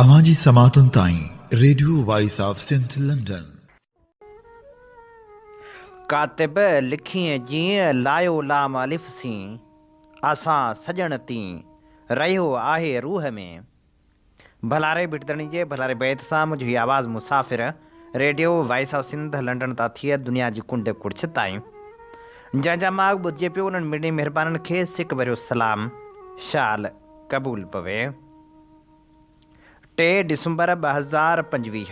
अवांजी समातुन ताईं radio voice of Sindh London. कातिब लिखिए जीअं लायो लाम अलिफ सी असां सजण ती रहियो आहे रूह में। भलारे बिटदणी जे भलारे बैत सां मुंहिंजी आवाज़ मुसाफ़िर radio voice of Sindh London तां थिए दुनिया जी कुंड कुड़छ ताईं। जंहिंजा माग ॿुधिजे पियो उन्हनि मिड़ी महिरबाननि खे सिक भरियो सलाम शाल क़बूल पवे। 3 डिसंबर 2025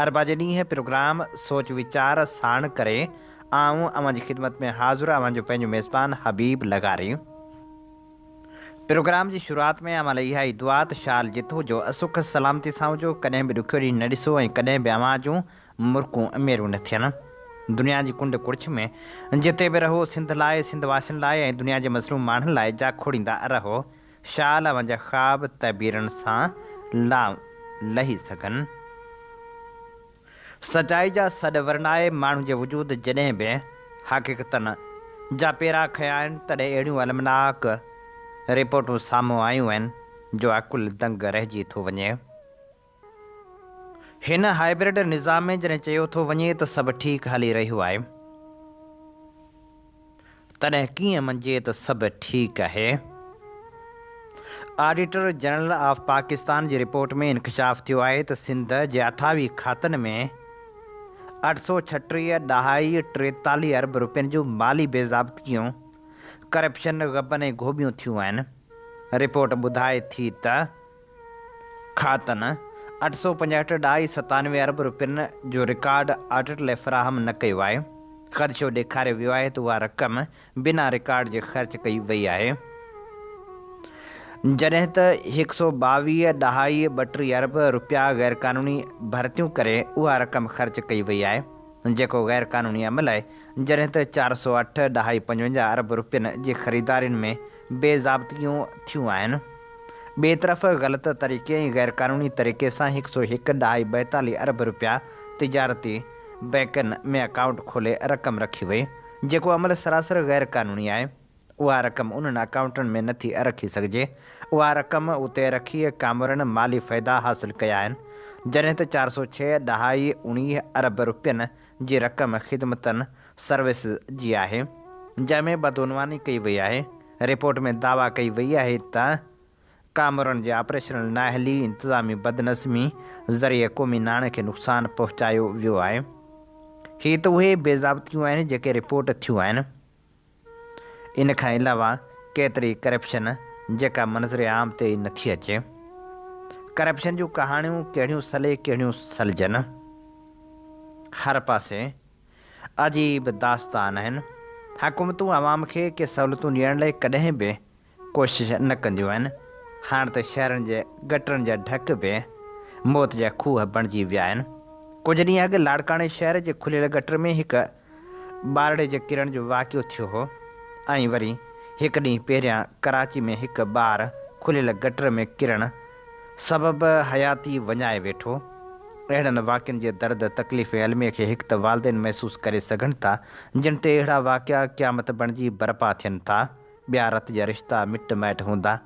अरबा जे ॾींहुं प्रोग्राम सोच वीचार साण करे आऊं अवांजी ख़िदमत में हाज़िर अवांजो पंहिंजो मेज़बान हबीब लगारी। प्रोग्राम जी शुरूआत में अमां इहा ई दुआ त शाल जितो जो असुख सलामती सां हुजो, कॾहिं बि ॾुखियो ॾींहुं न ॾिसो ऐं कॾहिं बि अवां जूं मुर्कूं अमेरूं न थियनि। दुनिया जी कुंड कुड़छ में जिते बि रहो सिंध लाइ, सिंध वासियुनि लाइ ऐं दुनिया जे मज़लूम माण्हुनि लाइ जा खोड़ींदा रहो। शाल अवांजा ख़्वाब तबीरनि सां लही सघनि। सचाई जा सॾ वरनाए माण्हू जे वजूद जॾहिं बि हक़ीक़तनि जा पेरा खया आहिनि, तॾहिं अहिड़ियूं अलमनाक रिपोर्टूं साम्हूं आयूं आहिनि जो अकुल दंग रहिजी थो वञे। हिन हाइब्रिड निज़ाम में जॾहिं चयो थो वञे त सभु ठीकु हली रहियो आहे, तॾहिं कीअं मञिजे त सभु ठीकु आहे। ऑडिटर जनरल ऑफ पाकिस्तान जी रिपोर्ट में इंकशाफ थियो आहे त सिंध जे 28 खातनि में 836.43 अरब रुपयनि जूं माली बेज़ाब्तियूं, करप्शन, गबन ऐं गोबियूं थियूं आहिनि। रिपोर्ट ॿुधाए थी त खातनि 865.97 अरब रुपयनि जो रिकॉर्ड ऑडिट लाइ फ़राहम न कयो आहे। ख़दशो ॾेखारियो वियो आहे त उहा रक़म बिना रिकॉर्ड जे ख़र्च कई वई आहे, जॾहिं त 122.32 अरब रुपया गैर क़ानूनी भर्तियूं करे उहा रक़म ख़र्च कई वई आहे, जेको गैर क़ानूनी अमल आहे। जॾहिं त 408.55 अरब रुपयनि जी ख़रीदारियुनि में बेज़ाब्तियूं थियूं आहिनि। ॿिए तरफ़ ग़लति तरीक़े ऐं गैर क़ानूनी तरीक़े सां 101.42 अरब रुपया तिजारती बैंकनि में अकाउंट खोले रक़म रखी वई, जेको अमल सरासर गैर क़ानूनी आहे। उहा रक़म उन्हनि अकाउंटनि में नथी रखी सघिजे। उहा रक़म उते रखी कामरनि माली फ़ाइदा हासिलु कया आहिनि, जॾहिं त 406.19 अरब रुपयनि जी रक़म ख़िदमतनि सर्विस जी आहे, जंहिंमें बदउनवानी कई वई आहे। रिपोर्ट में दावा कई वई आहे त कामरनि जे ऑपरेशनल नाअहली, इंतिज़ामी बदनज़मी ज़रिए क़ौमी नाणे खे नुक़सानु पहुचायो वियो आहे। हीअ त उहे बेज़ाब्तियूं आहिनि जेके रिपोर्ट थियूं आहिनि। इन खां अलावा केतिरी करप्शन जेका मंज़र आम ते नथी अचे। करप्शन जूं कहाणियूं कहिड़ियूं सले कहिड़ियूं सलजनि, हर पासे अजीब दास्तान आहिनि। हुकूमतूं आवाम खे के सहूलियतूं ॾियण लाइ कॾहिं बि कोशिशि न कंदियूं आहिनि। हाणे त शहरनि जे गटरनि जा ढक बि मौत जा खूह बणिजी विया आहिनि। कुझु ॾींहं अॻु लाड़काणे शहर जे खुलियल गटर में हिकु ॿारड़े जे किरण जो वाक़ियो थियो हो, ऐं वरी हिकु ॾींहुं पहिरियां कराची में हिकु ॿार खुलियल गटर में किरण सबबु हयाती वञाए वेठो। अहिड़नि वाक़ियनि जे दर्द तकलीफ़ ऐं अलमीअ खे हिकु त वालदेन महसूसु करे सघनि था, जिन ते अहिड़ा वाक़िया क़यामत बणिजी बर्पा थियनि था। ॿिया रत जा रिश्ता मिट माइट हूंदा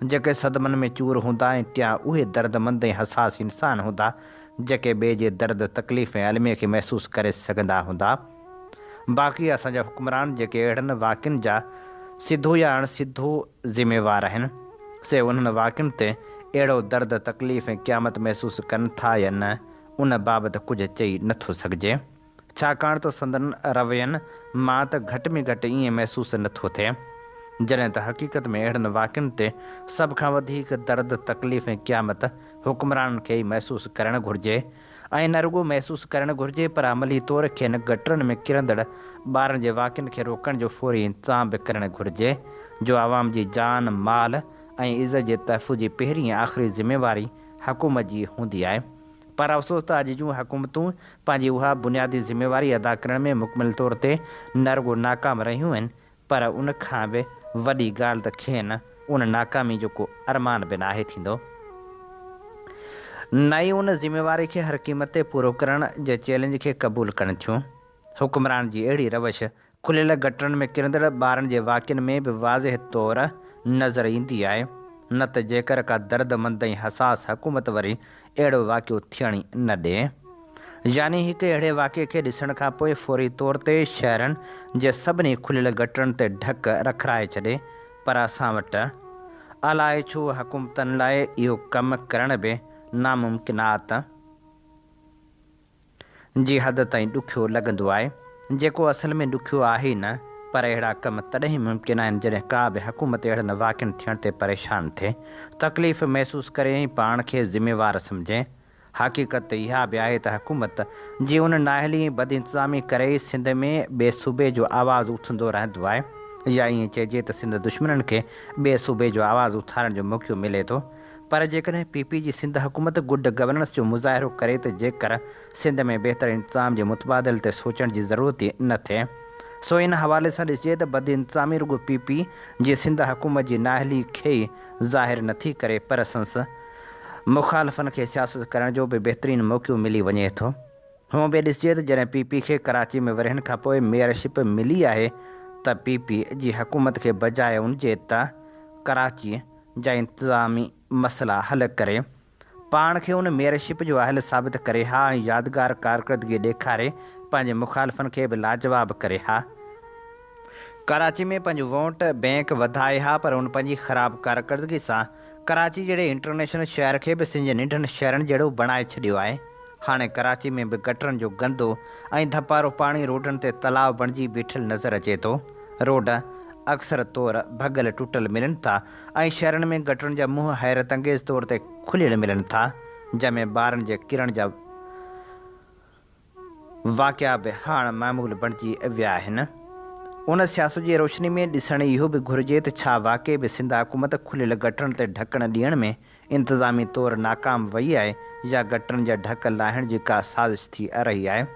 जेके सदमनि में चूर हूंदा, ऐं टिया उहे दर्दमंद ऐं हसास इंसान हूंदा जेके ॿिए जे दर्द तकलीफ़ ऐं अलमीअ खे महसूसु करे सघंदा हूंदा। बाक़ी असांजा हुक्मरान जेके अहिड़नि वाक़ियनि जा सिधो या अणसिधो ज़िम्मेवार आहिनि, से उन्हनि वाक़ियनि ते अहिड़ो दर्द तकलीफ़ ऐं क़यामत महसूसु कनि था या न, उन बाबति कुझु चई नथो सघिजे, छाकाणि त संदन रवैयनि मां त घटि में घटि ईअं महसूसु नथो थिए, जॾहिं त हक़ीक़त में अहिड़नि वाक़ियनि ते सभ खां वधीक दर्द तकलीफ़ ऐं क़यामत हुक्मराननि खे ई महसूसु करणु घुरिजे। ऐं न रुॻो महसूसु करणु घुरिजे, पर अमली तौर खे न गटरनि में किरंदड़ ॿारनि जे वाक़ियनि खे रोकण जो फौरी इंतज़ाम बि करणु घुरिजे, जो आवाम जी जान, माल ऐं इज़त जे तहफ़ुज़ जी पहिरीं ऐं आख़िरी ज़िम्मेवारी हुकूमत जी हूंदी आहे। पर अफ़सोस त अॼु जूं हुकूमतूं पंहिंजी उहा बुनियादी ज़िम्मेवारी अदा करण में मुकमिल तौर ते न रुॻो नाकाम रहियूं आहिनि, पर उन खां बि वॾी ॻाल्हि त खेनि उन नाकामी जो को अरमान बि नाहे थींदो। नई उन ज़िम्मेवारी खे हर क़ीमत ते पूरो करण जे चैलेंज खे क़बूलु कनि थियूं। हुक्मरान जी अहिड़ी रवश खुलियल गटरनि में किरंदड़ ॿारनि जे वाक़ियनि में बि वाज़िह तौर नज़र ईंदी आहे। न त जेकर का दर्दमंद ऐं हसास हुकूमत वरी अहिड़ो वाक़ियो थियण ई न ॾिए। यानी हिकु अहिड़े वाक़िए खे ॾिसण खां पोइ फौरी तौर ते शहरनि जे सभिनी खुलियल गटरनि ते ढक रखाए छॾे, पर असां वटि अलाए छो हुकूमतनि लाइ इहो कमु करण बि नामुमकिनात जी हद ताईं ॾुखियो लॻंदो आहे, जेको असल में ॾुखियो आहे ई न। पर अहिड़ा कम तॾहिं ई मुमकिन आहिनि जॾहिं का बि हुकूमत अहिड़नि वाक़िअनि थियण ते परेशान थिए, तकलीफ़ महसूसु करे ऐं पाण खे ज़िम्मेवार सम्झे। हक़ीक़त इहा बि आहे त हुकूमत जी उन नाअहली ऐं बदइंतिज़ामी करे सिंध में ॿिए सूबे जो आवाज़ु उथंदो रहंदो आहे, या ईअं चइजे त सिंध दुश्मननि खे ॿिए सूबे जो आवाज़ु उथारण जो मौक़ो मिले थो। पर जेकॾहिं PP जी सिंध हुकूमत गुड गवर्नेंस जो मुज़ाहिरो करे त जेकर सिंध में बहितर इंतिज़ाम जे मुतबादिल ते सोचण जी ज़रूरत ई न थिए। सो इन हवाले सां ॾिसिजे त बदइंतिज़ामी रुॻो PP जी सिंध हुकूमत जी नाअहली खे ई ज़ाहिर नथी करे, पर संस मुख़ालिफ़नि खे सियासत करण जो बि बहितरीनु मौक़ो मिली वञे थो। हूअं बि ॾिसिजे त जॾहिं PP खे कराची में वरहण खां पोइ मेयरशिप मिली आहे त PP जी हुकूमत खे बजाए उनजे त कराची जा इंतिज़ामी मसइला हल करे पाण खे उन मेयरशिप जो अहल साबित करे हा, ऐं यादगार कारकर्दगी ॾेखारे पंहिंजे मुख़ालिफ़नि खे बि लाजवाब करे हा। कराची में पंहिंजो वोट बैंक वधाए हा, पर उन पंहिंजी ख़राबु कारकर्दगी सां कराची जहिड़े इंटरनेशनल शहर खे बि सिंध नंढनि शहरनि जहिड़ो बणाए छॾियो आहे। हाणे कराची में बि गटरनि जो गंदो ऐं धपारो पाणी रोडनि ते तलाउ बणिजी बीठल नज़र अचे थो। रोड अक्सर तौर भॻल टुटल मिलनि था ऐं शहरनि में गटरनि जा मुंहं हैरत अंगेज़ तौर ते खुलियल मिलनि था, जंहिंमें ॿारनि जे किरण जा वाक़िया बि हाणे मामूल बणिजी विया आहिनि। उन सियासत जी रोशनी में ॾिसण इहो बि घुरिजे त छा वाक़ई बि सिंध हुकूमत खुलियल गटरनि ते ढकण ॾियण में इंतिज़ामी तौरु नाकाम वई आहे, या गटरनि जा ढक लाहिण जी का साज़िश थी रही आहे।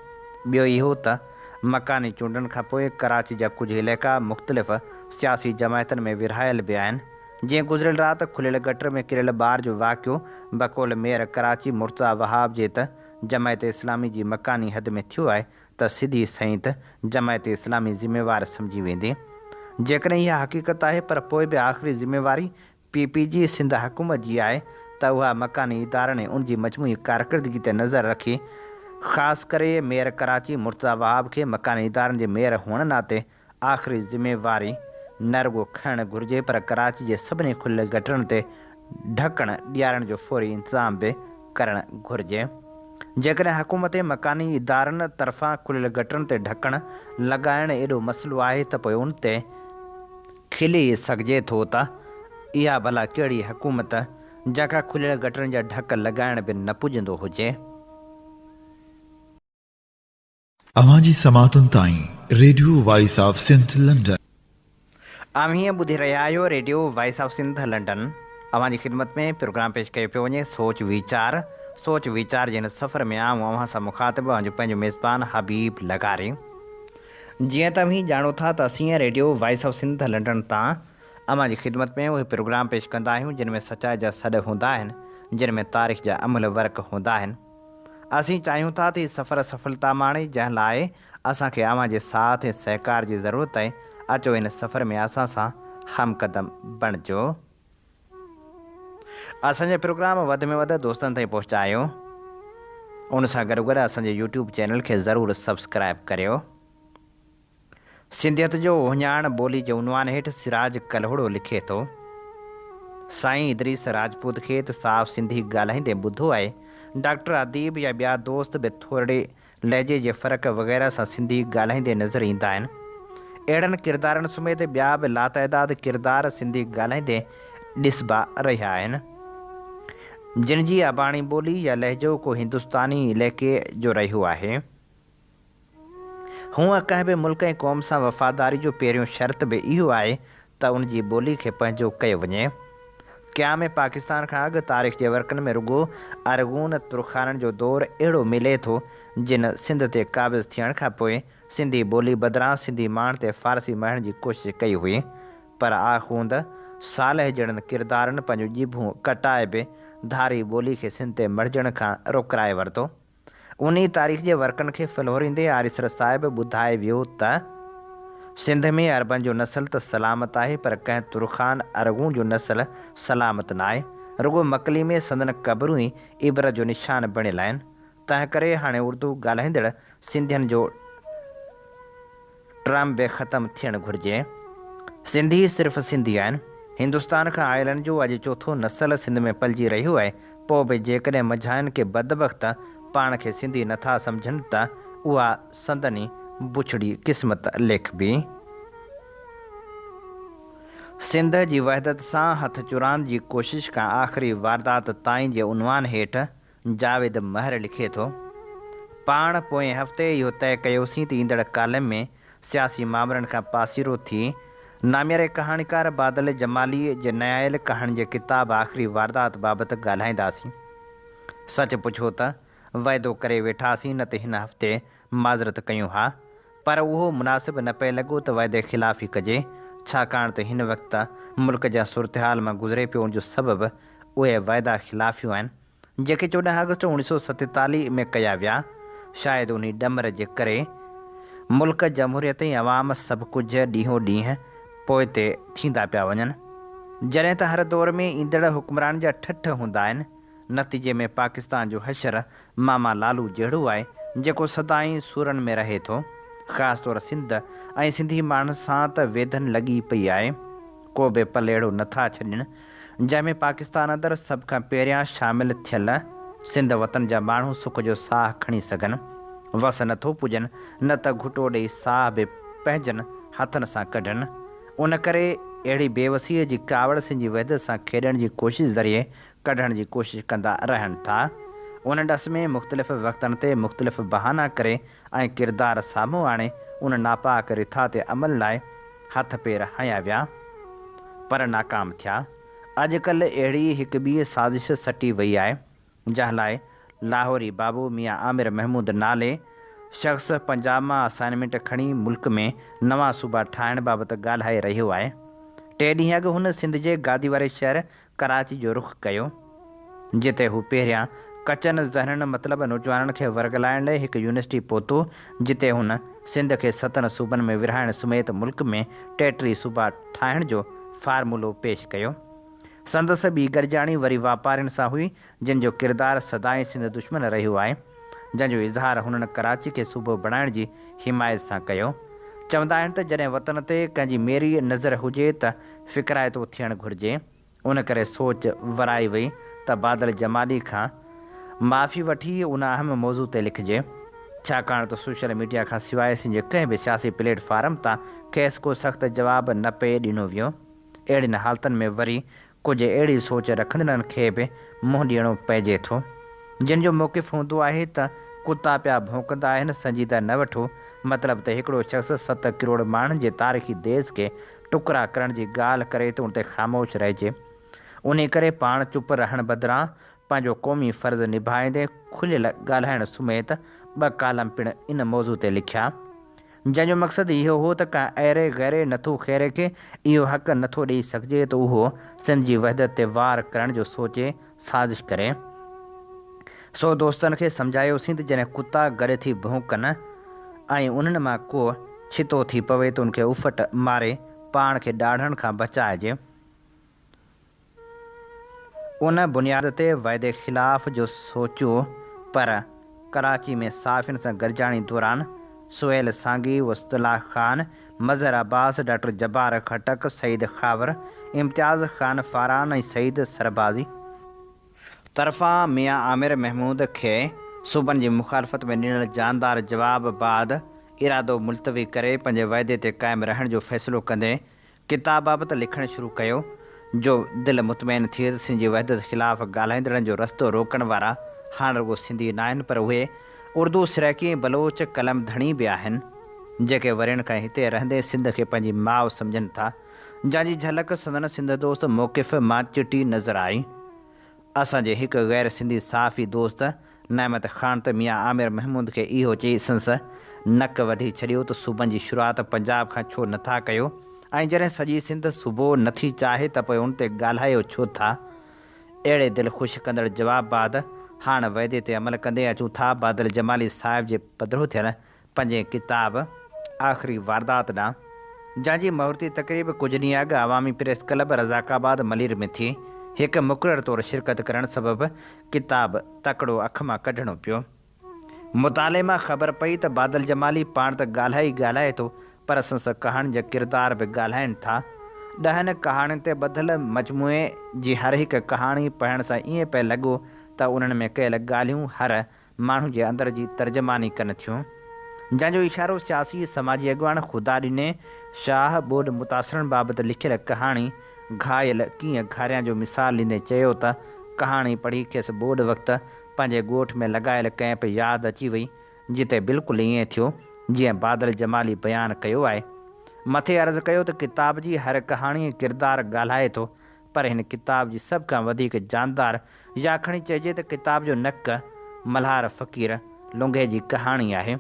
ॿियो इहो त मकानी चूंडनि खां पोइ कराची जा कुझु इलाइक़ा मुख़्तलिफ़ सियासी जमायतनि में विरहायल बि आहिनि। जीअं गुज़िरियल राति खुलियल गटर में किरियल ॿार जो वाक़ियो बकौल मेयर कराची मुर्तज़ा वहाब जे त जमायत इस्लामी जी मकानी हद में थियो आहे, त सिधी सईं त जमायत इस्लामी ज़िम्मेवार सम्झी वेंदी। जेकॾहिं इहा हक़ीक़त आहे, पर पोइ बि आख़िरी ज़िम्मेवारी PP जी सिंध हुकूमत जी आहे त उहा मकानी इदारनि ऐं उनजी मजमूई कारकर्दगी ते नज़र रखी ख़ासि करे मेयर कराची मुर्तज़ा वहाब खे मकानी इदारनि जे मेयर हुअण नाते आख़िरी ज़िम्मेवारी न रुॻो खणणु घुरिजे, पर कराची जे सभिनी खुलियल गटरनि ते ढकण ॾियारण जो फौरी इंतिज़ाम बि करणु घुरिजे। जेकॾहिं हुकूमत मकानी इदारनि तरफ़ां खुलियल गटरनि ते ढकण लॻाइण एॾो मसइलो आहे त पोइ उन ते खिली सघिजे थो त इहा भला कहिड़ी हुकूमत जंहिंखां खुलियल गटरनि जा ढक लॻाइण बि न पुॼंदो हुजे। अवांजी समातुनि ताईं radio voice of Sindh London. हीअं ॿुधी रहिया आहियो radio voice of Sindh London. अवांजी ख़िदमत में प्रोग्राम पेश कयो पियो वञे सोच वीचार जे हिन सफ़र में आऊं अव्हां सां मुखातिब जो पंहिंजो मेज़बान हबीब लगारे। जीअं त अव्हीं ॼाणो था त असीं radio voice of Sindh London तां अवांजी ख़िदमत में उहे प्रोग्राम पेश कंदा आहियूं जिन में सचाई जा सॾ हूंदा आहिनि, जिन में तारीख़ जा अमल वर्क हूंदा आहिनि। असीं चाहियूं था त हीउ सफ़र सफलता माणे, जंहिं लाइ असांखे अव्हांजे साथ ऐं सहकार जी ज़रूरत आहे। अचो हिन सफ़र में असां सां हमक़दम बणिजो। असांजे प्रोग्राम वधि में वधि दोस्तनि ताईं पहुचायो। उन सां गॾोगॾु असांजे YouTube चैनल खे ज़रूरु सब्सक्राइब करियो। सिंधियत जो उहिञाण ॿोली जे उनवान हेठि सिराज कलहोड़ो लिखे थो, साईं इदरीस राजपूत खे त साफ़ सिंधी ॻाल्हाईंदे ॿुधो आहे। डॉक्टर अदीब या ॿिया दोस्त बि थोरे लहजे जे फ़र्क़ु वग़ैरह सां सिंधी ॻाल्हाईंदे नज़र ईंदा आहिनि। अहिड़नि किरदारनि समेत ॿिया बि लातइदाद किरदार सिंधी ॻाल्हाईंदे ॾिसबा रहिया आहिनि, जिन जी अबाणी ॿोली या लहजो को हिंदुस्तानी इलाइक़े जो रहियो आहे। हूअं कंहिं बि मुल्क ऐं क़ौम सां वफ़ादारी जो पहिरियों शर्त बि इहो आहे त उन जी ॿोली खे पंहिंजो कयो वञे। क़याम पाकिस्तान खां अॻु तारीख़ जे वर्कनि में रुॻो अरगून तुरखाननि जो दौरु अहिड़ो मिले थो जिन सिंध ते क़ाबिज़ थियण खां पोइ सिंधी ॿोली बदिरां सिंधी माण्हुनि ते फ़ारसी महण जी कोशिशि कई हुई, पर आख़ूंद सालह जहिड़नि किरदारनि पंहिंजूं ॼिभूं कटाए बि धारी ॿोली खे सिंध ते मढ़जण खां रोकराए वरितो। उन तारीख़ जे वर्कनि खे फ़िल्होरींदे आरिसर साहिब ॿुधाए वियो त सिंध में अरबन जो नस्ल त सलामत आहे, पर कंहिं तुरखान अरगूं जो नस्ल सलामत न आहे। रुगो मकली में संदन क़बरूं ई इबरत जो निशान बणियल आहिनि। तंहिं करे हाणे उर्दू ॻाल्हाईंदड़ सिंधियुनि जो ट्रम बि ख़तमु थियणु घुरिजे। सिंधी सिर्फ़ु सिंधी आहिनि। हिंदुस्तान खां आयलनि जो अॼु चोथों नस्ल सिंध में पलिजी रहियो आहे। पोइ बि जेकॾहिं मझाइनि खे बदबख़्त पाण खे सिंधी नथा सम्झनि त उहा संदनी बुछड़ी क़िस्मत लेखबी। सिंध जी वहदत सां हथ चुराइण जी कोशिश खां आख़िरी वारदात ताईं जे उनवान हेठि जावेद महर लिखे थो। पाण पोएं हफ़्ते इहो तइ कयोसीं त ईंदड़ कालम में सियासी मामलनि खां पासीरो थी नामियारे कहाणीकार बादल जमाली जे नयायल कहाणी जे किताब आख़िरी वारदात बाबति ॻाल्हाईंदासीं। सच पुछो त वाइदो करे वेठासीं न त हिन हफ़्ते माज़रत कयूं हा, पर उहो मुनासिबु न पिए लॻो त वाइदे ख़िलाफ़ी कजे, छाकाणि त हिन वक़्तु मुल्क जा सूरतहाल मां गुज़रे पियो जो सबबु उहे वाइदा ख़िलाफ़ियूं आहिनि जेके 14 अगस्त 1947 में कया विया। शायदि उन ॾमर जे करे मुल्क जमहूरियत ऐं अवाम सभु कुझु ॾींहों ॾींहुं पोइ ते थींदा पिया वञनि। जॾहिं त हर दौर में ईंदड़ हुक्मरान जा ठठ हूंदा आहिनि। नतीजे में पाकिस्तान जो हशर मामा लालू जहिड़ो आहे जेको सदाईं सूरनि में रहे थो। ख़ासि तौर सिंध ऐं सिंधी माण्हुनि सां त वेधन लॻी पई आहे। को बि पल अहिड़ो नथा छॾनि जंहिंमें पाकिस्तान अंदरि सभ खां पहिरियां शामिलु थियल सिंध वतन जा माण्हू सुख जो साह खणी सघनि। वस नथो पुॼनि न त घुटो ॾेई साह बि पंहिंजनि हथनि सां कढनि। उन करे अहिड़ी बेवसीअ जी कावड़ सिंधी वहदत सां खेॾण जी कोशिशि ज़रिए कढण जी कोशिशि कंदा रहनि था। उन ॾस में मुख़्तलिफ़ वक़्तनि ते मुख़्तलिफ़ बहाना करे ऐं किरदार साम्हूं आणे उन नापाक रिथा ते अमल लाइ हथ पेर हया विया, पर नाकाम थिया। अॼुकल्ह अहिड़ी हिकु ॿी साज़िश सटी वई आहे जंहिं लाइ लाहौरी बाबू मियां आमिर महमूद नाले शख़्स पंजाब मां असाइनमेंट खणी मुल्क में नवां सूबा ठाहिण बाबति ॻाल्हाए रहियो आहे। 3 ॾींहं अॻु हुन सिंध जे गादी वारे शहर कराची जो रुख़ कयो, जिते हू पहिरियां कचनि ज़हननि मतिलबु नौजवाननि खे वर्गलाइण लाइ हिकु यूनिवर्सिटी पहुतो, जिते हुन सिंध खे 7 सूबनि में विरहाइण समेत मुल्क में 33 सूबा ठाहिण जो फार्मूलो पेश कयो। संदसि ॿी गरजाणी वरी वापारियुनि सां हुई, जिन जो किरदारु सदाईं सिंध दुश्मन रहियो आहे, जंहिंजो इज़हार हुननि कराची खे सूबो बणाइण जी हिमायत सां कयो। चवंदा आहिनि त जॾहिं वतन ते कंहिंजी मेरी नज़र हुजे त फ़िक्राइतो थियणु घुरिजे। उन करे सोच वराई वई त बादल जमाली खां माफ़ी वठी उन अहम मौज़ू ते लिखिजे, छाकाणि त सोशल मीडिया खां सवाइ सिंध कंहिं बि सियासी प्लेटफार्म तां खेसि को सख़्तु जवाबु न पिए ॾिनो वियो। अहिड़ियुनि हालतुनि में वरी कुझु अहिड़ी सोच रखंदड़नि खे बि मुंहुं ॾियणो पइजे थो, जिन जो मौक़िफ़ हूंदो आहे त कुता पिया भौंकंदा आहिनि, संजीदा न वठो। मतिलबु त हिकिड़ो शख़्स 7 करोड़ माण्हुनि जे तारीख़ी देश खे टुकड़ा करण जी ॻाल्हि करे त उन ते ख़ामोश रहिजे। उन करे पाण चुप रहण बदिरां पंहिंजो क़ौमी फ़र्ज़ु निभाईंदे खुलियल ॻाल्हाइण समेत 2 कालम पिणु इन मौज़ू ते लिखिया, जंहिंजो मक़सदु इहो हो त का अहिड़े गैरे नथो ख़ैरे खे इहो हक़ नथो ॾेई सघिजे त उहो सिंध जी वहदत ते वार करण जो सोचे साज़िश करे। सो दोस्तनि खे सम्झायोसीं त जॾहिं कुता गॾु थी भौंकनि ऐं उन्हनि मां को छितो थी पवे त उनखे उफ़ट मारे पाण खे ॾाढनि खां बचाइजे। उन बुनियाद ते वाइदे ख़िलाफ़ जो सोचियो, पर कराची में साफ़ियुनि सां गॾिजाणी दौरान सुहेल सांगी, वस्तुल्ला ख़ान, मज़हर अब्बास, डॉक्टर जब्बार खटक, सईद खावर, इम्तियाज़ ख़ान फारान ऐं सईद सरबाज़ी तरफ़ां मियां आमिर महमूद खे सूबनि जी मुखालफ़त में ॾिनल जानदार जवाब बाद इरादो मुलतवी करे पंहिंजे वाइदे ते क़ाइमु रहण जो फ़ैसिलो कंदे किताब बाबति लिखणु शुरू कयो, जो दिलि मुतमइन थिए त सिंधी वहदत ख़िलाफ़ु ॻाल्हाईंदड़नि जो रस्तो रोकण वारा हाणे रुॻो सिंधी न आहिनि, पर उहे उर्दू सिराकी बलोच कलम धणी बि आहिनि, जेके वरियनि खां हिते रहंदे सिंध खे पंहिंजी माउ सम्झनि था, जंहिंजी झलक संदन सिंध दोस्त मौक़िफ़ मां चिटी नज़र आई। असांजे हिकु गैर सिंधी साफ़ी दोस्त नहमत ख़ान त मियां आमिर महमूद खे इहो चई संस नक वढी छॾियो त सूबनि जी शुरूआति पंजाब खां छो नथा कयो, ऐं जॾहिं सॼी सिंध सूबो नथी चाहे त पोइ उन ते ॻाल्हायो छो था। अहिड़े दिलि ख़ुशि कंदड़ जवाब बाद हाणे वाइदे ते अमल कंदे अचूं था बादल जमाली साहिब जे पधिरो थियल पंहिंजे किताब आख़िरी वारदात ॾांहुं। जंहिंजी महूर्ती तक़रीब कुझु ॾींहं अॻु अवामी प्रेस क्लब रज़ाकाबाद मलीर में थी। हिकु मुक़रर तौरु शिरकत करण सबबि किताब तकिड़ो अख मां कढणो पियो। मुताले मां ख़बर पई त बादल जमाली पाण त ॻाल्हाए थो, पर संस कहाणी जा किरदार बि ॻाल्हाइनि था। 10 कहाणियुनि ते ॿधल मजमूए जी हर हिकु कहाणी पढ़ण सां ईअं पियो लॻो त उन्हनि में कयल ॻाल्हियूं हर माण्हू जे अंदर जी तर्जमानी कनि थियूं, जंहिंजो इशारो सियासी समाजी अॻुवान ख़ुदा ॾिने शाह बोड मुतासिरनि बाबति लिखियल कहाणी घायल कीअं घारियां जो मिसाल ॾींदे चयो त कहाणी पढ़ी खेसि बोड वक़्तु पंहिंजे ॻोठ में लॻायल कैंप यादि अची वई, जिते बिल्कुलु ईअं थियो जीअं बादल जमाली बयानु कयो आहे। मथे अर्ज़ु कयो त किताब जी हर कहाणी किरदार ॻाल्हाए थो, पर हिन किताब जी सभ खां वधीक जानदार या खणी चइजे त किताब जो नक मल्हार फ़क़ीर लुंघे जी कहाणी आहे,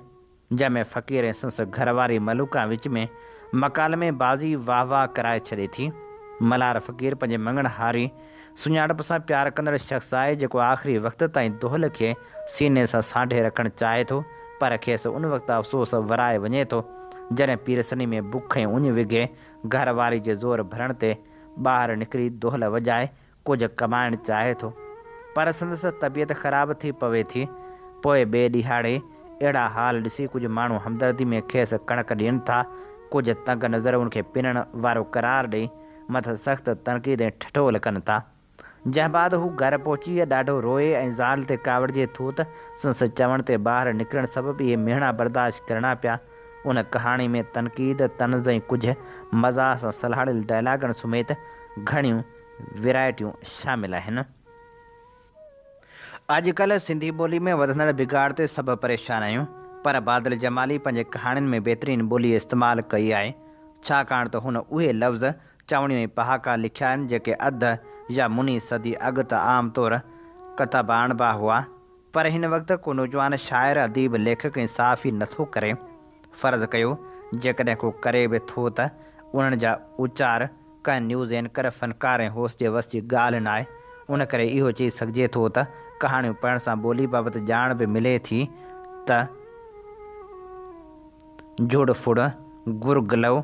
जंहिंमें फ़क़ीर ऐं संस घरवारी मलूका विच में मकालमे बाज़ी वाह वाह कराए छॾे थी। मल्हार फ़क़ीर पंहिंजे मङण हारी सुञाणप सां प्यारु कंदड़ शख़्स आहे, जेको आख़िरी वक़्त ताईं दोहल खे सीने सां सांढे रखणु चाहे थो, पर खेसि उन वक़्तु अफ़सोस वराए वञे थो जॾहिं पीरसनी में बुख ऐं उञ विघे घरवारी जे ज़ोर भरण ते ॿाहिरि निकिरी दोहल वॼाए कुझु कमाइणु चाहे थो, पर संदसि तबियत ख़राब थी पवे थी। पोइ ॿिए ॾिहाड़े अहिड़ा हाल ॾिसी कुझु माण्हू हमदर्दी में खेसि कणक ॾियनि था, कुझु तंग नज़र उनखे पिनण वारो करार ॾेई मथां सख़्तु तनक़ीद ऐं ठठोल कनि था। जंहिं बाद हू घर पहुची ॾाढो रोए ऐं ज़ाल ते कावड़िजे थो त संस चवण ते ॿाहिरि निकिरण सबबि इहे मेहणा बर्दाश्त करणा पिया। उन कहाणी में तनक़ीद तनज़ ऐं कुझु मज़ाक़ सां सलाहियल डायलॉगनि समेत घणियूं विरायटियूं शामिल आहिनि। अॼुकल्ह सिंधी ॿोली में वधंदड़ बिगाड़ ते सभु परेशान आहियूं, पर बादल जमाली पंहिंजे कहाणियुनि में बहितरीनु ॿोली इस्तेमालु कई आहे, छाकाणि त हुन उहे लफ़्ज़ चवणियूं ऐं पहाका लिखिया आहिनि जेके अधु या मुनी सदी अॻु त आम तौरु किताब आणिबा हुआ, पर हिन वक़्तु को नौजवान शाइर अदीब लेखक ऐं साफ़ी नथो करे। फ़र्ज़ु कयो जेकॾहिं को करे बि थो त उन्हनि जा उचार कंहिं न्यूज़ एंकर फ़नकार ऐं होस जे वस जी ॻाल्हि न आहे। उन करे इहो चई सघिजे थो त कहाणियूं पढ़ण सां ॿोली बाबति ॼाण बि मिले थी त जुड़ फुड़ गुरगलव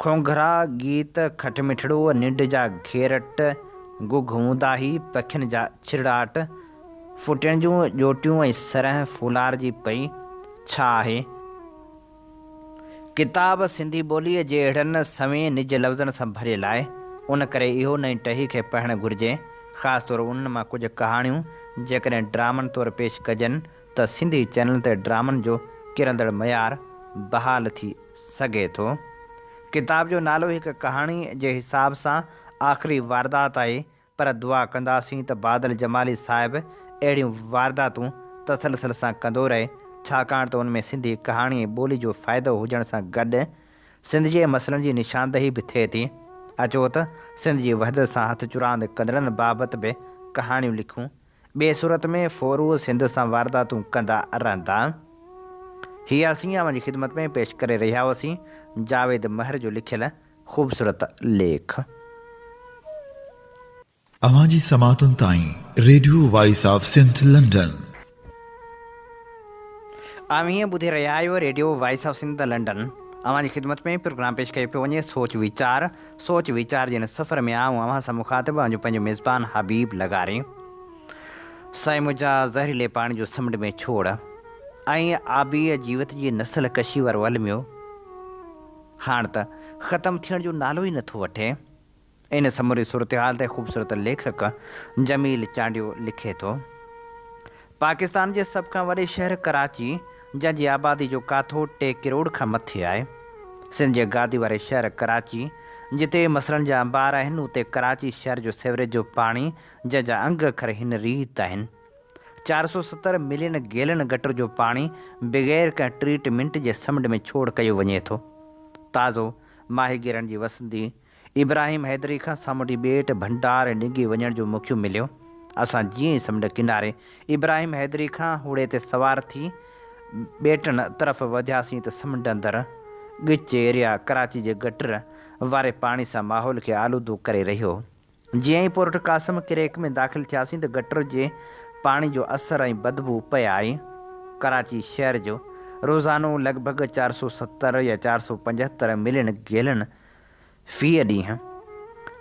खोंघरा गीत खटमिठड़ो निंड जा घेरट गुघूंदाही पखियुनि जा छिड़ाट फुटियण जूं ॼोटियूं ऐं सरह फुलार जी पई छा आहे। किताब सिंधी ॿोलीअ जे अहिड़नि सवें निज लफ़्ज़नि सां भरियल आहे, उन करे इहो नई टही खे पढ़णु घुरिजे। ख़ासि तौरु उन्हनि मां कुझु कहाणियूं जेकॾहिं ड्रामनि तौरु पेश कजनि त सिंधी चैनल ते ड्रामनि जो किरंदड़ मयार बहाल थी सघे थो। किताब जो नालो हिकु कहाणी जे हिसाब सां आख़िरी वारदात आहे, पर दुआ कंदासीं त बादल जमाली साहिबु अहिड़ियूं वारदातूं तसलसल सां कंदो रहे, छाकाणि त उनमें सिंधी कहाणी ऐं ॿोली जो फ़ाइदो हुजण सां गॾु सिंध जे मसइलनि जी निशानदही बि थिए थी। अचो त सिंध जी वहदत सां हथ चुरांद कंदड़नि बाबति बि कहाणियूं लिखूं, ॿिए सूरत में फ़ोरू सिंध सां वारदातूं कंदा रहंदा। हीअ असीं अव्हां जी ख़िदमत में पेश करे रहिया हुआसीं जावेद महर जो लिखियल ख़ूबसूरत लेख। अव्हां जी समातुनि ताईं radio voice of Sindh London. हीअं ॿुधी रहिया आहियो radio voice of Sindh London. अव्हां जी ख़िदमत में प्रोग्राम पेश कयो पियो वञे सोच वीचार जे हिन सफ़र में आऊं अव्हां सां मुखातिबु आहियां पंहिंजो मेज़बान हबीब लगारे। साईं मुंहिंजा ज़हरीले पाणी जो समुंड में छोड़ ऐं आबीअ जीवत जी नस्ल कशी वारो अलमियो हाणे त ख़तमु थियण जो नालो ई नथो वठे। इन समूरी सूरत हाल ते ख़ूबसूरत लेखक जमील चांडियो लिखे थो। पाकिस्तान जे सभ खां वॾे शहर कराची, जंहिंजी आबादी जो काथो 3 करोड़ खां मथे आहे। सिंध जे गादी वारे शहर कराची जिते मसलनि जा अंबार आहिनि, उते कराची शहर जो सेवरेज जो पाणी जंहिंजा अंग अखर हिन रीत आहिनि। 470 मिलियन गैलन गटर जो पाणी बग़ैर कंहिं ट्रीटमेंट जे समुंड में छोड़ कयो वञे थो। ताज़ो माहीगीरनि जी वसंदी इब्राहिम हैदरी खां सामुंडी ॿेट भंडार ऐं डिघी वञण जो मौक़ो मिलियो। असां जीअं ई समुंड किनारे इब्राहिम हैदरी खां होड़े ते सवार थी ॿेटनि तरफ़ वधियासीं त समुंड अंदरि ॻिच एरिया कराची जे गटर वारे पाणी सां माहौल खे आलूदो करे रहियो। जीअं ई पोर्ट कासम क्रेक में दाख़िल थियासीं त गटर जे पाणी जो असरु ऐं बदबू पिया आई। कराची शहर जो रोज़ानो लॻभॻि 470 या 475 मिलियन गैलन फी ॾींहुं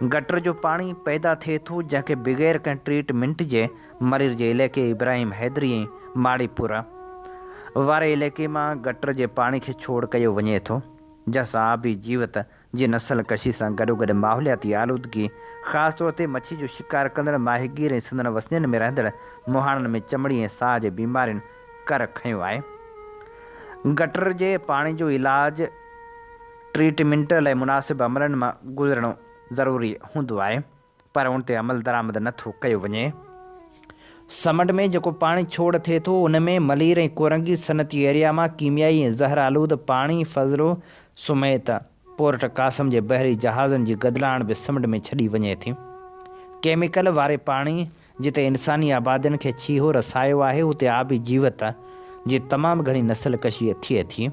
गटर जो पाणी पैदा थिए थो, जंहिंखे बग़ैर कंहिं ट्रीटमेंट जे मरीर जे इलाइक़े इब्राहिम हैदरी ऐं माड़ीपुरा वारे इलाइक़े मां गटर जे पाणी खे छोड़ कयो वञे थो, जंहिंसां आबी जीवत जी नस्ल कशी सां गॾोगॾु माहौलियाती आलूदगी, ख़ासि तौर ते मच्छी जो शिकार कंदड़ माहीगीर ऐं संदन वसनियुनि में रहंदड़ मुहाणनि में चमड़ी ऐं साह जे बीमारियुनि कर खंयो आहे। गटर जे पाणी जो इलाज ट्रीटमेंट लाइ मुनासिब अमलनि मां गुज़रणो ज़रूरी हूंदो आहे, पर उन ते अमल दरामद नथो कयो वञे। समुंड में जेको पाणी छोड़ थिए थो उन में मलीर ऐं कोरंगी सनती एरिया मां कीमियाई ऐं ज़हर आलूद पाणी फज़लो सुमेत पोर्ट कासम जे बहरी जहाज़नि जी गदलाइण बि समुंड में छॾी वञे थी। केमिकल वारे पाणी जिते इंसानी आबादियुनि खे छीहो रसायो आहे, उते आबी जीवत जी तमामु घणी नस्ल कशी थिए थी।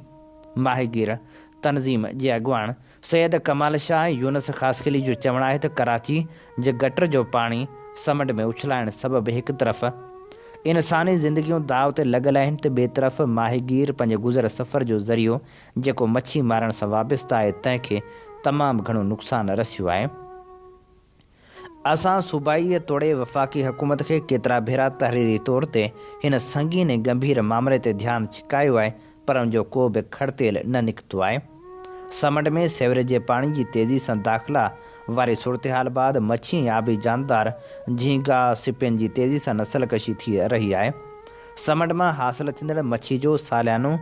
माहीगीर तनज़ीम जे अॻुवाण सैयद कमाल शाह यूनस ख़ासखिली जो चवणु आहे त कराची जे गटर जो पाणी समुंड में उछलाइण सबबि हिकु तरफ़ इंसानी ज़िंदगियूं दाव ते लॻल आहिनि, त ॿिए तरफ़ माहीगीर पंहिंजे गुज़र सफ़र जो ज़रियो जेको मच्छी मारण सां वाबस्ता आहे, तंहिंखे तमामु घणो नुक़सानु रसियो आहे। असां सूबाई तोड़े वफ़ाक़ी हुकूमत खे केतिरा भेरा तहरीरी तौर ते हिन संगीन ऐं गंभीर मामले ते ध्यानु छिकायो आहे, पर उनजो को बि खड़तेल न निकितो आहे। समुंड में सेवरेज जे पाणी जी तेज़ी सां दाख़िला वारी सूरत हाल बाद मच्छी ऐं आबी जानदार झींगा सिपियुनि जी तेज़ी सां नस्ल कशी थी रही आहे। समुंड मां हासिल थींदड़ मच्छी जो सालियानो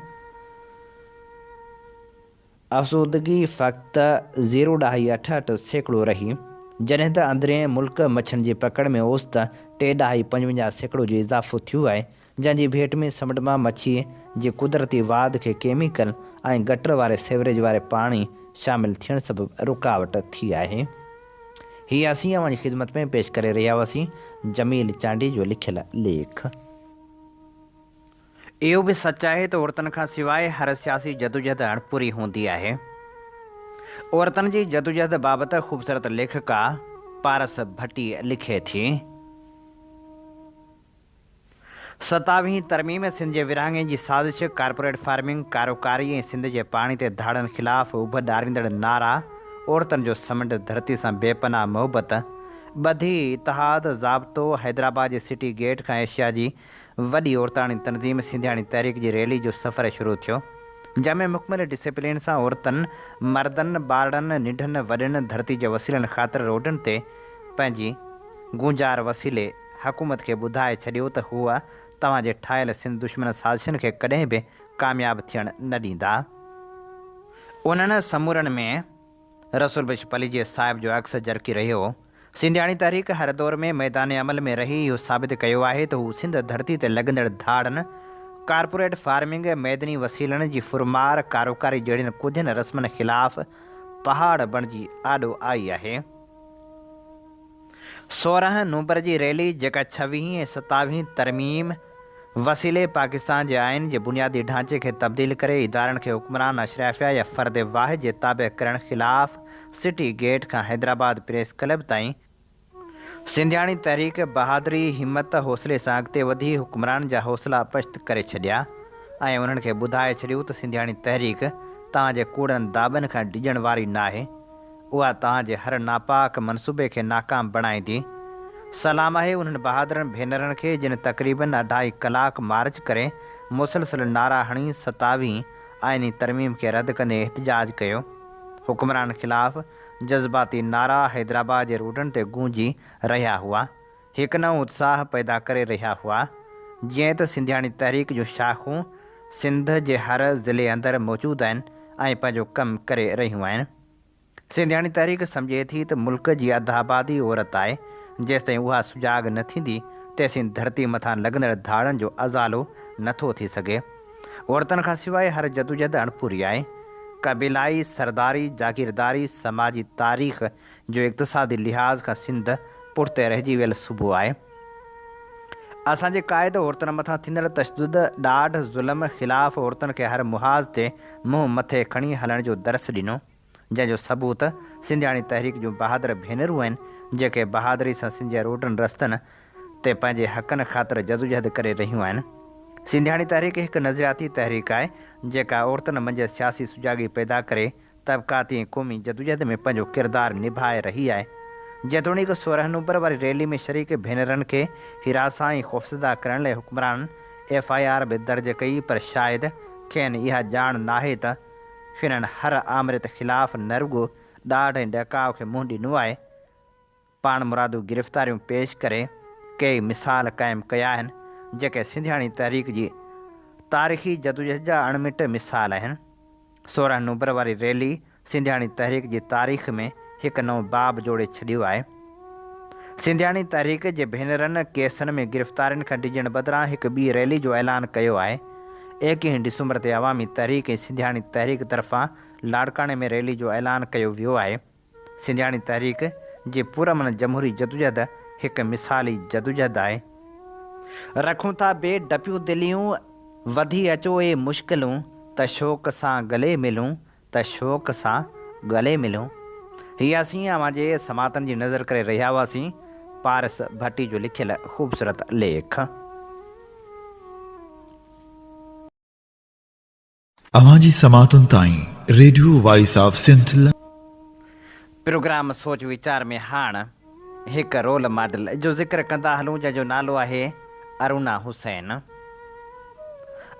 अफ़ज़ूदगी फ़क़्ति 0.88% रही, जॾहिं त अंदरिएं मुल्क मच्छियुनि जी पकड़ में औसत 3.55% जो इज़ाफ़ो थियो आहे, जंहिंजी भेट में समुंड मां मच्छी जी कुदरती वाध खे केमिकल ऐं गटर वारे सेवरेज वारे पाणी शामिल थियण सबबि रुकावट थी आहे। हीअ असीं अवां जी ख़िदमत में पेश करे रहिया हुआसीं जमील चांडी जो लिखियल लेख। इहो बि सच आहे त औरतुनि खां सवाइ हर सियासी जदोजहद अणपूरी हूंदी आहे। औरतुनि जी जदोजहद बाबति ख़ूबसूरत लेखिका पारस भट्टी लिखे थी। 27वीं तरमीम सिंध जे विरहाङे जी साज़िश, कारपोरेट फार्मिंग, कारोकारी ऐं सिंध जे पाणी ते धाड़नि ख़िलाफ़ उभ ॾारींदड़ नारा, औरतुनि जो समुंड धरती सां बेपनाह मोहबत, ॿधी इतिहाद ज़ाब्तो, हैदराबाद जे सिटी गेट खां एशिया जी वॾी औरताणी तनज़ीम सिंधियाणी तहरीक जी रैली जो सफ़र शुरू थियो, जंहिंमें मुकमल डिसिप्लिन सां औरतुनि, मर्दनि, ॿारनि, निढनि, वॾनि धरती जे वसीलनि ख़ातिर रोडनि ते पंहिंजी गूंजार वसीले हुकूमत खे ॿुधाए छॾियो त हूअ तव्हांजे ठाहियल सिंध दुश्मन साज़िशुनि खे कॾहिं बि कामयाबु थियणु न ॾींदा। उन्हनि समूरनि में रसूल बिशपली जे साहिब जो अक्स जरकी रहियो। सिंधियाणी तहरीक हर दौर में मैदान अमल में रही इहो साबित कयो आहे त हू सिंध धरती ते लॻंदड़ धाड़नि, कारपोरेट फार्मिंग, मैदनी वसीलनि जी फुरमार, कारोकारी जहिड़ियुनि कुझनि रस्मनि ख़िलाफ़ पहाड़ बणिजी आॾो आई आहे। 16 नवंबर जी रैली, जेका 26 ऐं 27 तरमीम वसीले पाकिस्तान जे आइन जे बुनियादी ढांचे खे तब्दील करे इदारनि खे हुक्मरान अशराफिया या फ़र्द वाहिद जे ताबे करण ख़िलाफ़ सिटी गेट खां हैदराबाद प्रेस क्लब ताईं सिंधियाणी तहरीक बहादुरी, हिम्मत, हौसले सां अॻिते वधी हुक्मरान जा हौसला पश्त करे छॾिया ऐं उन्हनि खे ॿुधाए छॾियो त सिंधियाणी तहरीक तव्हांजे कूड़नि दाबनि खां डिॼण वारी नाहे, उहा तव्हांजे हर नापाक मनसूबे खे नाकाम बणाईंदी। सलाम आहे उन्हनि बहादुरनि भेनरनि खे जिन तक़रीबन 2.5 कलाक मार्च करे मुसलसल नारा हणी 27 आइनी तरमीम खे रद्द कंदे एहतजाज कयो। हुक्मरान ख़िलाफ़ जज़्बाती नारा हैदराबाद जे रोडनि ते गूंजी रहिया हुआ, हिकु नओं उत्साह पैदा करे रहिया हुआ, जीअं त सिंधियाणी तहरीक जूं शाख़ूं सिंध जे हर ज़िले अंदरि मौजूदु आहिनि ऐं पंहिंजो कमु करे रहियूं आहिनि। सिंधियाणी तहरीक सम्झे थी त मुल्क जी अधु आबादी औरत आहे, जेसिताईं उहा सुजाॻ न थींदी तेसिताईं धरती मथां लॻंदड़ धाड़नि जो अज़ालो नथो थी सघे। औरतुनि खां सवाइ हर जदोजहद अणपूरी आहे। क़बीलाई, सरदारी, जागीरदारी, समाजी तारीख़ जो इक़्तिसादी लिहाज़ खां सिंध पुठिते रहिजी वियल सूबो आहे। असांजे क़ाइद औरतुनि मथां थींदड़ तशदुद, ॾाढ, ज़ुल्म ख़िलाफ़ औरतुनि खे हर मुहाज़ ते मुंहुं मथे खणी हलण जो दर्स ॾिनो, जंहिंजो सबूत सिंधियाणी तहरीक जूं बहादुर भेनरूं आहिनि, जेके बहादुरी सां सिंध जे रोडनि रस्तनि ते पंहिंजे हक़नि ख़ातिर जदोजहद करे रहियूं आहिनि। सिंधियाणी तहरीक एक नज़रियाती तहरीक है जेका औरतुनि मंझि सियासी सुजागी पैदा करे तबक़ाती ऐं क़ौमी जदोजहद में पंहिंजो किरदारु निभाए रही है। जेतोणीकि 16 नवंबर वारी रैली में शरीक भेनरनि खे हिरासा ऐं ख़ौफ़ज़दा करण लाइ हुक्मरान FIR बि दर्ज कई, पर शायदि खेनि इहा ॼाण नाहे त हिननि हर आमरित ख़िलाफ़ न रुॻो ॾाढ ऐं ॾकाउ खे मुंहुं ॾिनो आहे। पाण मुरादू गिरफ़्तारियूं पेश करे कई मिसाल क़ाइमु कया आहिनि जेके सिंधियाणी तहरीक जी तारीख़ी जदोजहद जा अणमिट मिसाल आहिनि। 16 नवंबर वारी रैली सिंधियाणी तहरीक जी तारीख़ में हिकु नओं बाब जोड़े छॾियो आहे। सिंधियाणी तहरीक जे भेनरनि केसनि में गिरफ़्तारियुनि खां डिॼण बदिरां हिकु ॿी रैली जो ऐलान कयो आहे। 21 डिसंबर ते अवामी तहरीक ऐं सिंधियाणी तहरीक तरफ़ां लाड़काणे में रैली जो ऐलान कयो वियो आहे। सिंधियाणी तहरीक जी पुरअमन जमहूरी जदोजहद हिकु मिसाली जदोजहद आहे। रखूं था बेडपियूं दिलियूं वधी अचो ए मुश्किलूं त शौक़ सां गले मिलूं त शौक़ सां गले मिलूं। हीअ असीं अवांजे समातनि जी नज़र करे रहिया हुआसीं पारस भट्टी जो लिखियल ख़ूबसूरत लेख। अवांजी समातुनि ताईं radio voice of Sindh program सोच वीचार में हाणे हिकु रोल मॉडल जो ज़िक्र कंदा हलूं जंहिंजो नालो आहे अरुणा हुसैन।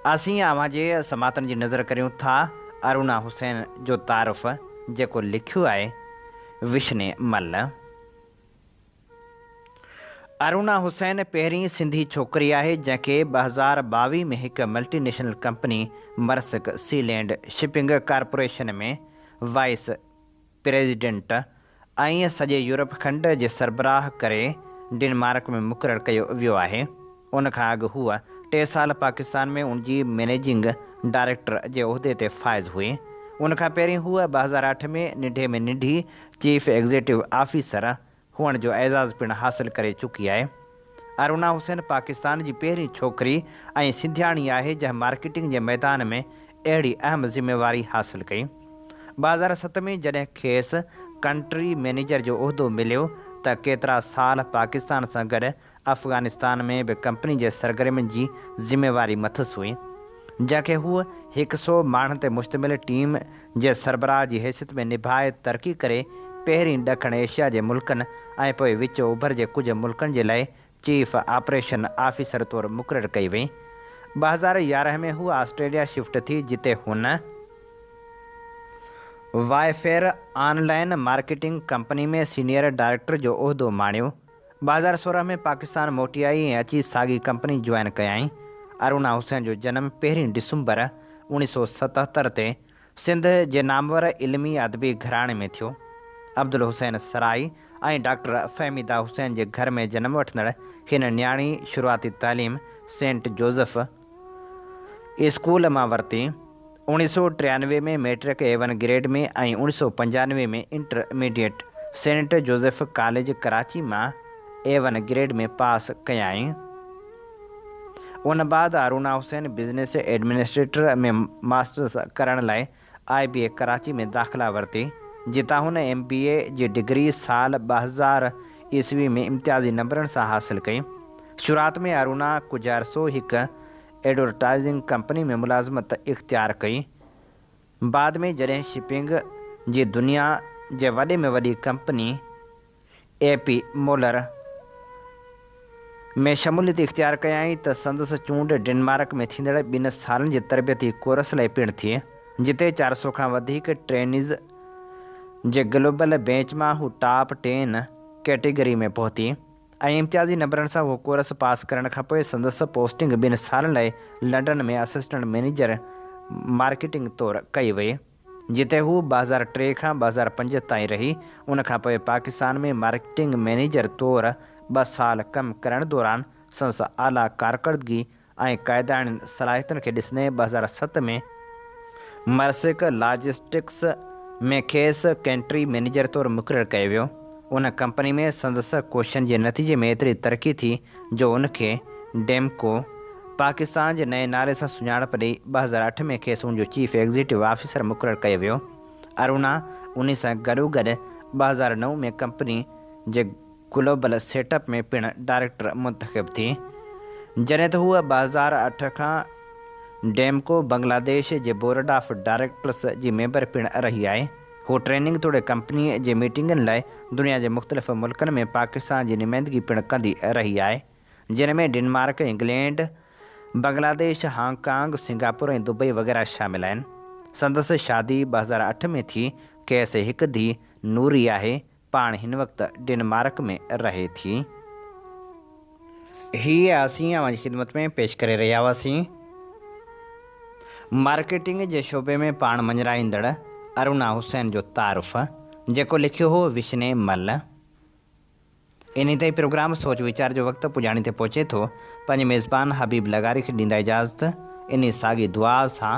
असीं अवांजे समातनि जी नज़र करियूं था अरुणा हुसैन जो तारुफ़ जेको लिखियो आहे विष्णे मल। अरुणा हुसैन पहिरीं सिंधी छोकिरी आहे जंहिंखे 2022 में हिकु multinational company Maersk Sealand shipping corporation में वाइस प्रेसिडेंट ऐं सॼे यूरोप खंड जे सरबराह करे डेनमार्क में मुक़ररु कयो वियो आहे। उनखां अॻु हूअ 3 साल पाकिस्तान में उनजी मैनेजिंग डायरेक्टर जे उहिदे ते फ़ाइज़ हुई। उनखां पहिरीं हूअ 2008 में निंढी चीफ एग्ज़ीक्यूटिव ऑफिसर हुअण जो एज़ाज़ पिणु हासिल करे चुकी आहे। अरुणा हुसैन पाकिस्तान जी पहिरीं छोकिरी ऐं सिंधियाणी आहे जंहिं मार्केटिंग जे मैदान में अहिड़ी अहम ज़िम्मेवारी हासिल कई। 2007 में जॾहिं खेसि कंट्री मैनेजर जो उहिदो मिलियो त केतिरा साल पाकिस्तान सां गॾु अफ़गानिस्तान में बि कंपनी जे सरगर्मियुनि जी ज़िम्मेवारी मथसि हुई, जंहिंखे हूअ 100 माण्हुनि ते मुश्तमिल टीम जे सरबराह जी हैसियत में निभाए तरक़ी करे पहिरीं ॾखण एशिया जे मुल्कनि ऐं पोइ विच ओभर जे कुझु मुल्कनि जे लाइ चीफ ऑपरेशन ऑफिसर तौरु मुक़ररु कई वई। 2011 में हूअ ऑस्ट्रेलिया शिफ्ट थी जिते हुन वायफेयर ऑनलाइन मार्केटिंग कंपनी में सीनियर डायरेक्टर जो उहिदो माणियो। 2016 में पाकिस्तान मोटी आई ऐं अची साॻी कंपनी जॉइन कयाई। अरुणा हुसैन जो जनमु 1 डिसंबर 1977 ते सिंध जे नामवर इल्मी अदबी घराणे में थियो। अब्दुल हुसैन सराई ऐं डॉक्टर फ़हमीदा हुसैन जे घर में जनमु वठंदड़ हिन न्याणी शुरूआती तालीम सेंट जोसेफ स्कूल मां वरिती। 1993 में मैट्रिक A1 ग्रेड में ऐं 1995 में intermediate saint Joseph college Karachi मां A1 ग्रेड में पास कयाई। उन बाद अरुणा हुसैन बिज़नेस एडमिनिस्ट्रेटर में मास्टर्स करण लाइ IBA कराची में दाख़िला वरिती, जितां हुन MBA जी डिग्री साल 2000 ईस्वी में इम्तियाज़ी नंबरनि सां हासिल कई। शुरूआत में अरुणा कुझु अरसो हिकु एडवर्टाइज़िंग कंपनी में मुलाज़मत इख़्तियार कई। बाद में जॾहिं शिपिंग जी दुनिया जे वॾे में वॾी कंपनी AP मोलर में शमूलियत इख़्तियार कयाई त संदसि चूंड डेनमार्क में थींदड़ 2 सालनि जे तरबियती कोर्स लाइ पिणु थिए, जिते 400 खां वधीक ट्रेनिज़ जे ग्लोबल बेंच मां हू टॉप 10 कैटेगरी में पहुती ऐं इम्तियाज़ी नंबरनि सां उहो कोर्स पास करण खां पोइ संदसि पोस्टिंग 2 सालनि लाइ लंडन में असिस्टेंट मैनेजर मार्केटिंग तौरु कई वई, जिते हू 2003 खां 2005 ताईं रही। उनखां पोइ पाकिस्तान में मार्केटिंग मैनेजर तौरु 2 साल कमु करण दौरान संदसि आला कारकर्दगी ऐं क़ाइदानी सलाहियतुनि खे ॾिसंदे 2007 में मरसिक लॉजिस्टिक्स में खेसि कंट्री मैनेजर तौरु मुक़ररु कयो वियो। उन कंपनी में संदसि कोशिशनि जे नतीजे में एतिरी तरक़ी थी जो उनखे डेमको पाकिस्तान जे नए नाले सां सुञाणप ॾेई 2008 में खेसि उनजो चीफ एग्ज़ीक्यूटिव ऑफिसर मुक़ररु कयो वियो। अरुणा उन सां गॾोगॾु 2009 में कंपनी जे ग्लोबल सेटअप में पिणु डायरेक्टर मुंतख़िब थी। जॾहिं त हूअ 2008 खां डेमको बांग्लादेश जे बोर्ड ऑफ डायरेक्टर्स जी मेंबर पिणु रही आहे। हू ट्रेनिंग तोड़े कंपनीअ जे मीटिंगनि लाइ दुनिया जे मुख़्तलिफ़ मुल्कनि में पाकिस्तान जी नुमाइंदगी पिणु कंदी रही आहे, जिन में Denmark, England, Bangladesh, Hong Kong, Singapore ऐं दुबई वग़ैरह शामिल आहिनि। संदसि शादी 2008 में थी। खेसि हिकु धीउ नूरी आहे। पाण हिन वक़्तु डेनमार्क में रहे थी। हीअ असीं अवां जी ख़िदमत में पेश करे रहिया हुआसीं मार्केटिंग जे शोबे में पाण मंझराईंदड़ अरुणा हुसैन जो तारुफ़, जेको लिखियो हो विष्णे मल। इन ताईं प्रोग्राम सोच वीचार जो वक़्तु पुॼाणी ते पहुचे थो। पंहिंजे मेज़बान हबीब लगारी खे ॾींदा इजाज़त। इन साॻी दुआ सां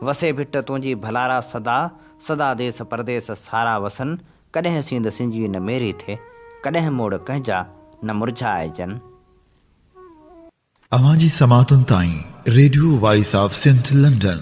वसे भिट तुंहिंजी भलारा सदा, सदा देस परदेस सारा वसन, कॾहिं सींद सिंजी न मेरी थे, कॾहिं मोड़ कंहिंजा न मुरझाइजनि। अवां जी समातुनि ताईं radio voice of Sindh London